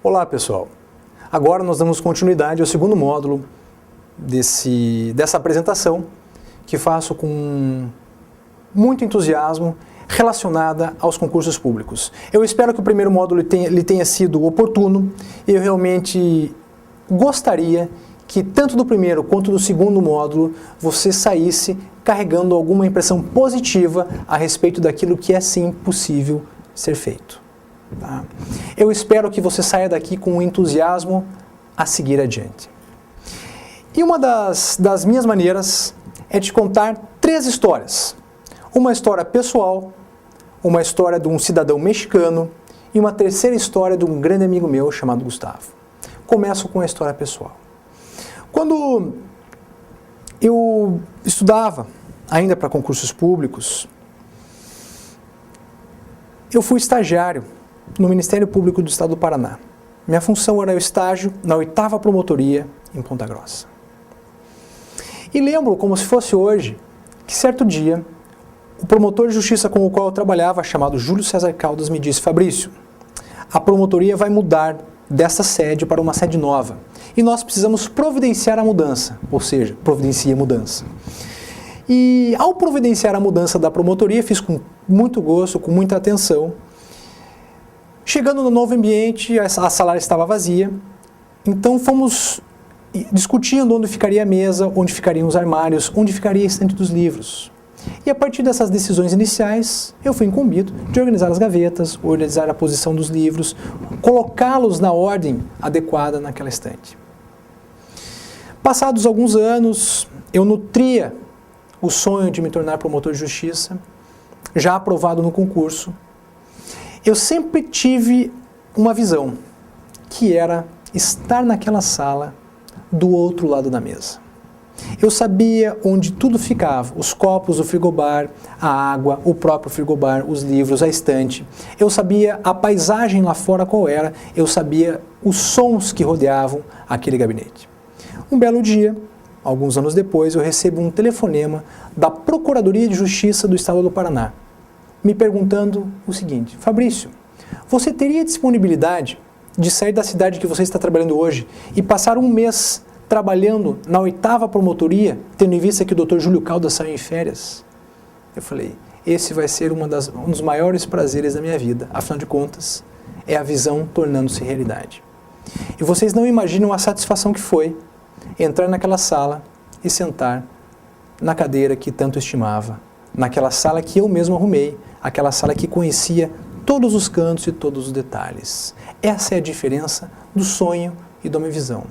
Olá pessoal, agora nós damos continuidade ao segundo módulo dessa apresentação que faço com muito entusiasmo relacionada aos concursos públicos. Eu espero que o primeiro módulo tenha sido oportuno e eu realmente gostaria que tanto do primeiro quanto do segundo módulo você saísse carregando alguma impressão positiva a respeito daquilo que é sim possível ser feito. Tá? Eu espero que você saia daqui com um entusiasmo a seguir adiante. E uma das minhas maneiras é te contar 3 histórias. Uma história pessoal, uma história de um cidadão mexicano e uma terceira história de um grande amigo meu chamado Gustavo. Começo com a história pessoal. Quando eu estudava ainda para concursos públicos, eu fui estagiário no Ministério Público do Estado do Paraná. Minha função era o estágio na 8ª Promotoria em Ponta Grossa. E lembro, como se fosse hoje, que certo dia, o promotor de justiça com o qual eu trabalhava, chamado Júlio César Caldas, me disse: Fabrício, a promotoria vai mudar dessa sede para uma sede nova. E nós precisamos providenciar a mudança, ou seja, providencie a mudança. E ao providenciar a mudança da promotoria, fiz com muito gosto, com muita atenção. Chegando no novo ambiente, a sala estava vazia, então fomos discutindo onde ficaria a mesa, onde ficariam os armários, onde ficaria a estante dos livros. E a partir dessas decisões iniciais, eu fui incumbido de organizar as gavetas, organizar a posição dos livros, colocá-los na ordem adequada naquela estante. Passados alguns anos, eu nutria o sonho de me tornar promotor de justiça, já aprovado no concurso. Eu sempre tive uma visão, que era estar naquela sala do outro lado da mesa. Eu sabia onde tudo ficava, os copos do frigobar, a água, o próprio frigobar, os livros, a estante. Eu sabia a paisagem lá fora qual era, eu sabia os sons que rodeavam aquele gabinete. Um belo dia, alguns anos depois, eu recebo um telefonema da Procuradoria de Justiça do Estado do Paraná, me perguntando o seguinte: Fabrício, você teria disponibilidade de sair da cidade que você está trabalhando hoje e passar um mês trabalhando na 8ª Promotoria, tendo em vista que o Dr. Júlio Caldas saiu em férias? Eu falei, esse vai ser um dos maiores prazeres da minha vida. Afinal de contas, é a visão tornando-se realidade. E vocês não imaginam a satisfação que foi entrar naquela sala e sentar na cadeira que tanto estimava, naquela sala que eu mesmo arrumei, aquela sala que conhecia todos os cantos e todos os detalhes. Essa é a diferença do sonho e da minha visão.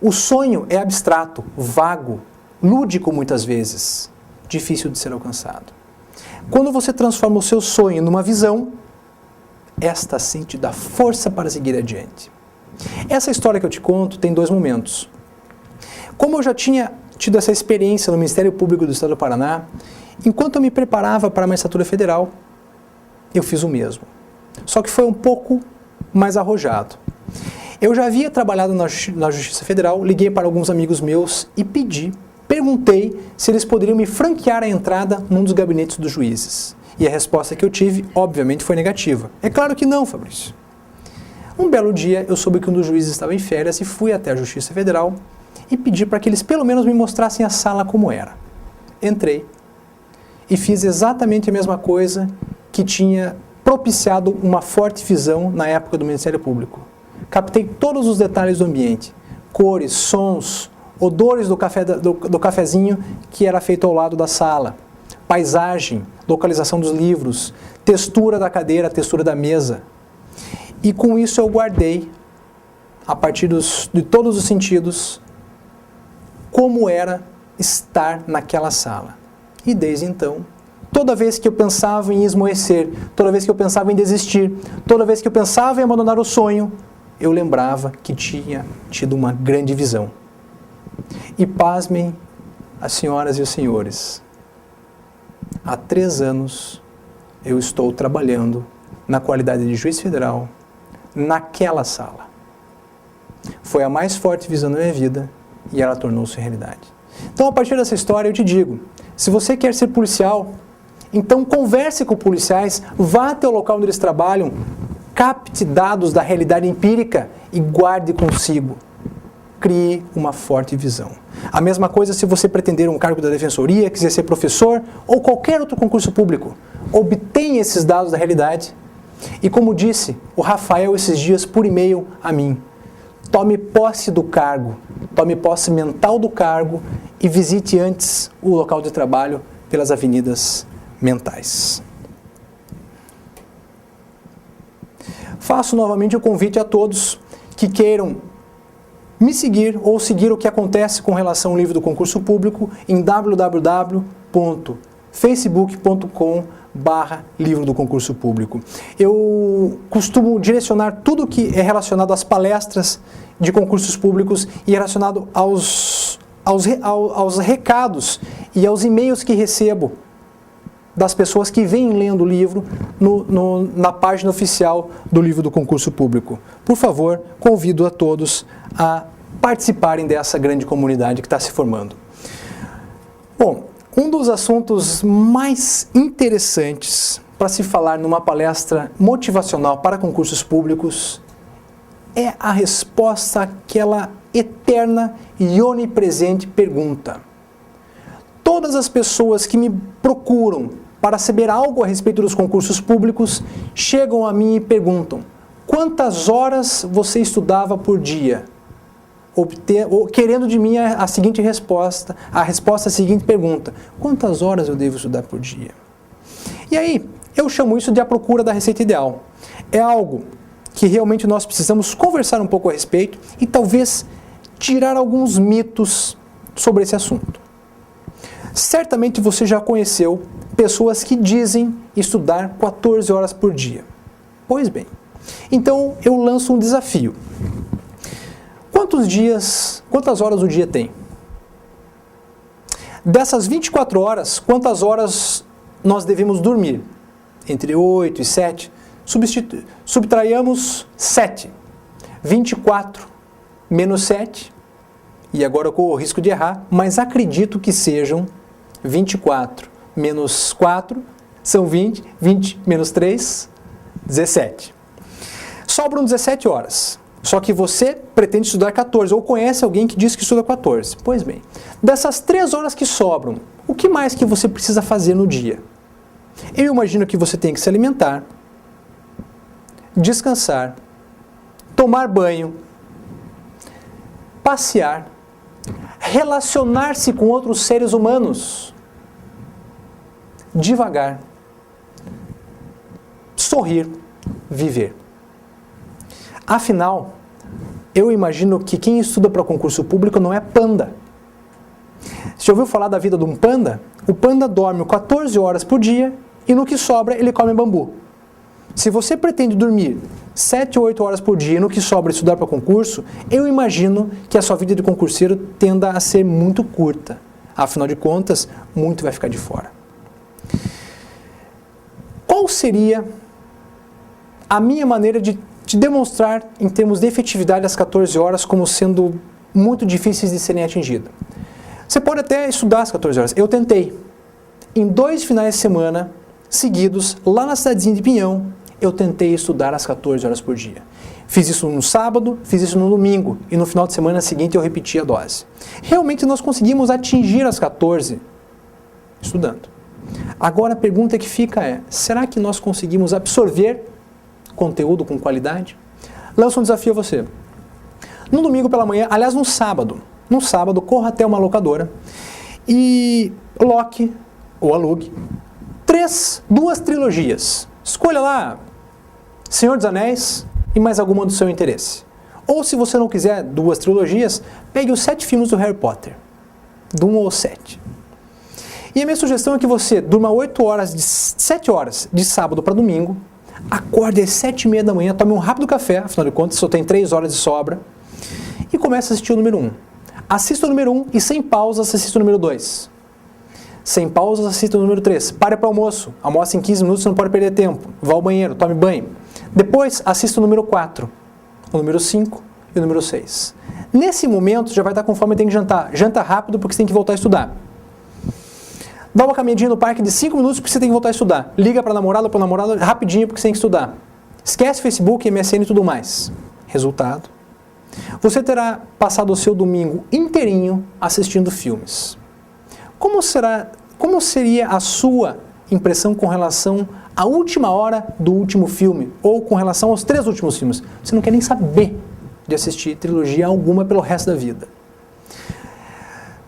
O sonho é abstrato, vago, lúdico muitas vezes, difícil de ser alcançado. Quando você transforma o seu sonho numa visão, esta sim te dá força para seguir adiante. Essa história que eu te conto tem 2 momentos. Como eu já tinha tido essa experiência no Ministério Público do Estado do Paraná, enquanto eu me preparava para a magistratura federal, eu fiz o mesmo. Só que foi um pouco mais arrojado. Eu já havia trabalhado na Justiça Federal, liguei para alguns amigos meus e perguntei se eles poderiam me franquear a entrada num dos gabinetes dos juízes. E a resposta que eu tive, obviamente, foi negativa. É claro que não, Fabrício. Um belo dia, eu soube que um dos juízes estava em férias e fui até a Justiça Federal e pedi para que eles pelo menos me mostrassem a sala como era. Entrei e fiz exatamente a mesma coisa que tinha propiciado uma forte visão na época do Ministério Público. Captei todos os detalhes do ambiente, cores, sons, odores do cafezinho que era feito ao lado da sala, paisagem, localização dos livros, textura da cadeira, textura da mesa. E com isso eu guardei, a partir de todos os sentidos, como era estar naquela sala. E desde então, toda vez que eu pensava em esmorecer, toda vez que eu pensava em desistir, toda vez que eu pensava em abandonar o sonho, eu lembrava que tinha tido uma grande visão. E pasmem as senhoras e os senhores, há 3 anos eu estou trabalhando na qualidade de juiz federal naquela sala. Foi a mais forte visão da minha vida e ela tornou-se realidade. Então, a partir dessa história, eu te digo, se você quer ser policial, então converse com policiais, vá até o local onde eles trabalham, capte dados da realidade empírica e guarde consigo. Crie uma forte visão. A mesma coisa se você pretender um cargo da defensoria, quiser ser professor ou qualquer outro concurso público. Obtenha esses dados da realidade. E como disse o Rafael esses dias por e-mail a mim, tome posse do cargo, tome posse mental do cargo e visite antes o local de trabalho pelas avenidas mentais. Faço novamente o convite a todos que queiram me seguir ou seguir o que acontece com relação ao livro do concurso público em www.facebook.com/livro do concurso público. Eu costumo direcionar tudo que é relacionado às palestras de concursos públicos e relacionado aos recados e aos e-mails que recebo das pessoas que vêm lendo o livro na página oficial do livro do concurso público. Por favor, convido a todos a participarem dessa grande comunidade que está se formando. Bom, um dos assuntos mais interessantes para se falar numa palestra motivacional para concursos públicos é a resposta àquela eterna e onipresente pergunta. Todas as pessoas que me procuram para saber algo a respeito dos concursos públicos chegam a mim e perguntam: quantas horas você estudava por dia? Querendo de mim a seguinte resposta, a seguinte pergunta: quantas horas eu devo estudar por dia? E aí, eu chamo isso de a procura da receita ideal. É algo que realmente nós precisamos conversar um pouco a respeito e talvez tirar alguns mitos sobre esse assunto. Certamente você já conheceu pessoas que dizem estudar 14 horas por dia. Pois bem, então eu lanço um desafio. Quantas horas o dia tem? Dessas 24 horas, quantas horas nós devemos dormir? Entre 8 e 7. Subtraiamos 7. 24 menos 7. E agora eu corro o risco de errar, mas acredito que sejam 24 menos 4, são 20. 20 menos 3, 17. Sobram 17 horas. Só que você pretende estudar 14, ou conhece alguém que diz que estuda 14. Pois bem, dessas 3 horas que sobram, o que mais que você precisa fazer no dia? Eu imagino que você tem que se alimentar, descansar, tomar banho, passear, relacionar-se com outros seres humanos, devagar, sorrir, viver. Afinal, eu imagino que quem estuda para concurso público não é panda. Você já ouviu falar da vida de um panda? O panda dorme 14 horas por dia e no que sobra ele come bambu. Se você pretende dormir 7 ou 8 horas por dia e no que sobra estudar para concurso, eu imagino que a sua vida de concurseiro tenda a ser muito curta. Afinal de contas, muito vai ficar de fora. Qual seria a minha maneira de te demonstrar, em termos de efetividade, as 14 horas como sendo muito difíceis de serem atingidas? Você pode até estudar as 14 horas. Eu tentei. Em 2 finais de semana seguidos, lá na cidadezinha de Pinhão, eu tentei estudar as 14 horas por dia. Fiz isso no sábado, fiz isso no domingo, e no final de semana seguinte eu repeti a dose. Realmente nós conseguimos atingir as 14 estudando. Agora a pergunta que fica é: será que nós conseguimos absorver conteúdo com qualidade? Lanço um desafio a você. No domingo pela manhã, aliás no sábado, corra até uma locadora e loque ou alugue 2 trilogias. Escolha lá Senhor dos Anéis e mais alguma do seu interesse. Ou se você não quiser 2 trilogias, pegue os 7 filmes do Harry Potter, do 1 ao 7. E a minha sugestão é que você durma 7 horas de sábado para domingo, acorde às 7h30 da manhã, tome um rápido café, afinal de contas só tem 3 horas de sobra, e comece a assistir o número 1. Assista o número 1 e sem pausas assista o número 2. Sem pausas assista o número 3. Pare para o almoço. Almoce em 15 minutos, você não pode perder tempo. Vá ao banheiro, tome banho. Depois assista o número 4, o número 5 e o número 6. Nesse momento já vai estar com fome e tem que jantar. Janta rápido porque você tem que voltar a estudar. Dá uma caminhadinha no parque de 5 minutos porque você tem que voltar a estudar. Liga para a namorada rapidinho porque você tem que estudar. Esquece Facebook, MSN e tudo mais. Resultado: você terá passado o seu domingo inteirinho assistindo filmes. Como seria a sua impressão com relação à última hora do último filme, ou com relação aos 3 últimos filmes? Você não quer nem saber de assistir trilogia alguma pelo resto da vida.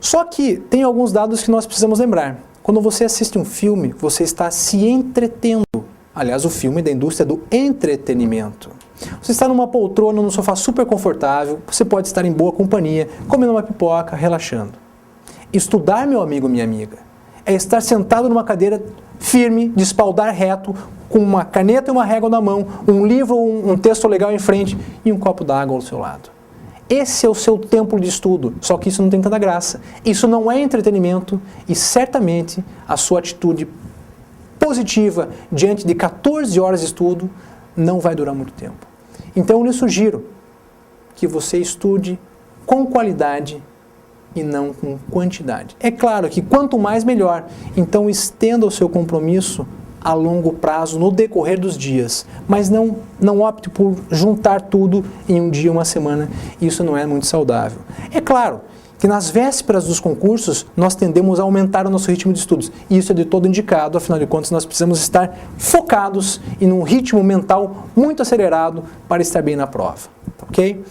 Só que tem alguns dados que nós precisamos lembrar. Quando você assiste um filme, você está se entretendo. Aliás, o filme é da indústria do entretenimento. Você está numa poltrona, num sofá super confortável, você pode estar em boa companhia, comendo uma pipoca, relaxando. Estudar, meu amigo, minha amiga, é estar sentado numa cadeira firme, de espaldar reto, com uma caneta e uma régua na mão, um livro, um texto legal em frente e um copo d'água ao seu lado. Esse é o seu templo de estudo, só que isso não tem tanta graça. Isso não é entretenimento e certamente a sua atitude positiva diante de 14 horas de estudo não vai durar muito tempo. Então eu lhe sugiro que você estude com qualidade e não com quantidade. É claro que quanto mais melhor, então estenda o seu compromisso a longo prazo, no decorrer dos dias, mas não opte por juntar tudo em um dia, uma semana, isso não é muito saudável. É claro que nas vésperas dos concursos nós tendemos a aumentar o nosso ritmo de estudos, e isso é de todo indicado, afinal de contas nós precisamos estar focados e num ritmo mental muito acelerado para estar bem na prova, ok?